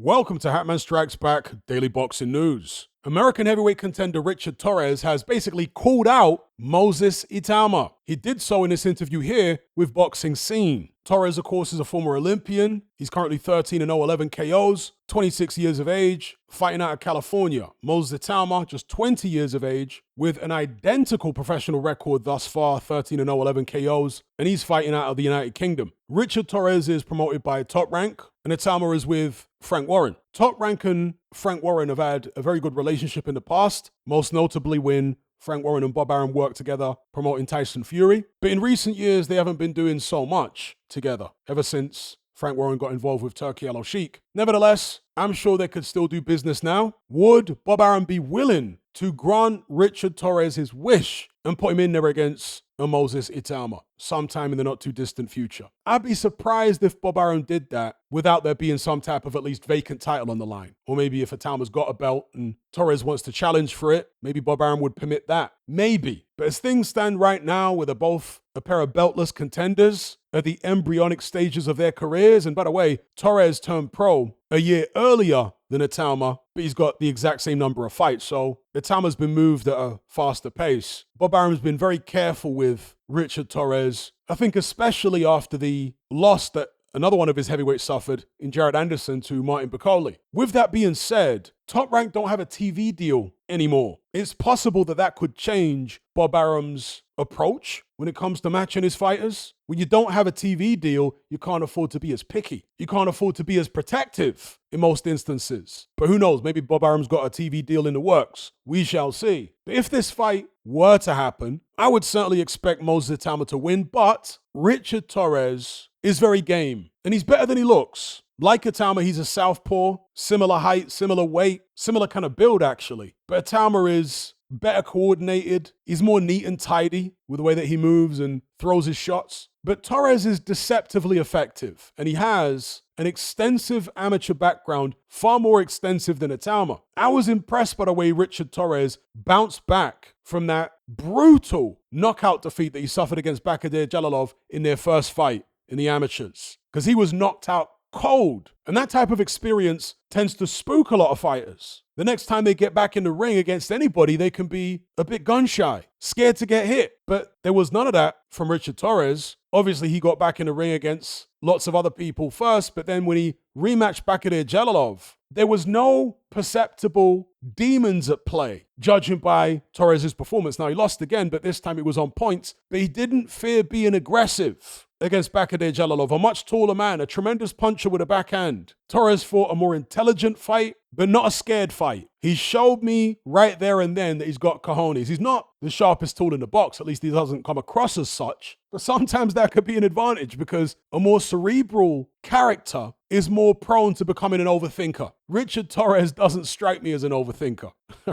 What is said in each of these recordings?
Welcome to Hatman Strikes Back Daily Boxing News. American heavyweight contender Richard Torrez has basically called out Moses Itauma. He did so in this interview here with Boxing Scene. Torrez, of course, is a former Olympian. He's currently 13-0, 11 KOs, 26 years of age, fighting out of California. Moses Itauma, just 20 years of age, with an identical professional record thus far, 13-0, 11 KOs, and he's fighting out of the United Kingdom. Richard Torrez is promoted by Top Rank, and Itauma is with Frank Warren. Top Rank and Frank Warren have had a very good relationship in the past, most notably when Frank Warren and Bob Arum worked together promoting Tyson Fury. But in recent years, they haven't been doing so much together ever since Frank Warren got involved with Turkey Al Sheikh. Nevertheless, I'm sure they could still do business now. Would Bob Arum be willing to grant Richard Torrez his wish and put him in there against Moses Itauma sometime in the not too distant future? I'd be surprised if Bob Arum did that without there being some type of at least vacant title on the line. Or maybe if Itauma's got a belt and Torrez wants to challenge for it, maybe Bob Arum would permit that. Maybe. But as things stand right now, where they're both a pair of beltless contenders at the embryonic stages of their careers, and by the way, Torrez turned pro a year earlier than Itauma, but he's got the exact same number of fights, so Itauma's been moved at a faster pace. Bob Arum's been very careful with Richard Torrez, I think especially after the loss that another one of his heavyweights suffered in Jared Anderson to Martin Bakole. With that being said, Top Rank don't have a TV deal anymore. It's possible that that could change Bob Arum's approach when it comes to matching his fighters. When you don't have a TV deal, you can't afford to be as picky. You can't afford to be as protective in most instances. But who knows, maybe Bob Arum's got a TV deal in the works. We shall see. But if this fight were to happen, I would certainly expect Moses Itauma to win, but Richard Torrez is very game, and he's better than he looks. Like Itauma, he's a southpaw, similar height, similar weight, similar kind of build actually. But Itauma is better coordinated. He's more neat and tidy with the way that he moves and throws his shots. But Torrez is deceptively effective, and he has an extensive amateur background, far more extensive than Itauma. I was impressed by the way Richard Torrez bounced back from that brutal knockout defeat that he suffered against Bakadir Jalalov in their first fight in the amateurs, because he was knocked out cold. And that type of experience tends to spook a lot of fighters. The next time they get back in the ring against anybody, they can be a bit gun shy, scared to get hit. But there was none of that from Richard Torrez. Obviously, he got back in the ring against lots of other people first, but then when he rematched Bakadir Jalalov, there was no perceptible demons at play, judging by Torrez's performance. Now, he lost again, but this time it was on points. But he didn't fear being aggressive against Bakadir Jalalov, a much taller man, a tremendous puncher with a backhand. Torrez fought a more intelligent fight, but not a scared fight. He showed me right there and then that he's got cojones. He's not the sharpest tool in the box, at least he doesn't come across as such. But sometimes that could be an advantage because a more cerebral character is more prone to becoming an overthinker. Richard Torrez doesn't strike me as an overthinker,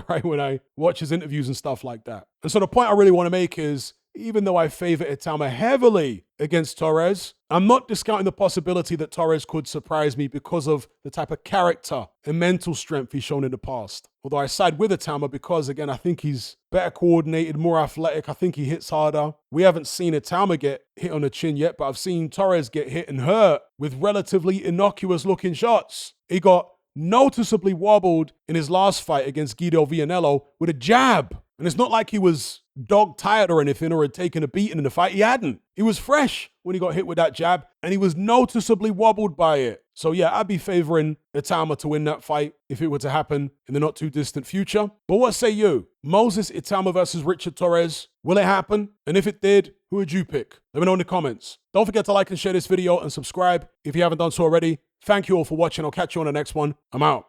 right, when I watch his interviews and stuff like that. And so the point I really want to make is, even though I favor Itauma heavily against Torrez, I'm not discounting the possibility that Torrez could surprise me because of the type of character and mental strength he's shown in the past. Although I side with Itauma because, again, I think he's better coordinated, more athletic. I think he hits harder. We haven't seen Itauma get hit on the chin yet, but I've seen Torrez get hit and hurt with relatively innocuous looking shots. He got noticeably wobbled in his last fight against Guido Vianello with a jab. And it's not like he was dog tired or anything or had taken a beating in the fight. He hadn't. He was fresh when he got hit with that jab, and he was noticeably wobbled by it. So yeah, I'd be favoring Itauma to win that fight if it were to happen in the not too distant future. But what say you? Moses Itauma versus Richard Torrez. Will it happen? And if it did, who would you pick? Let me know in the comments. Don't forget to like and share this video and subscribe if you haven't done so already. Thank you all for watching. I'll catch you on the next one. I'm out.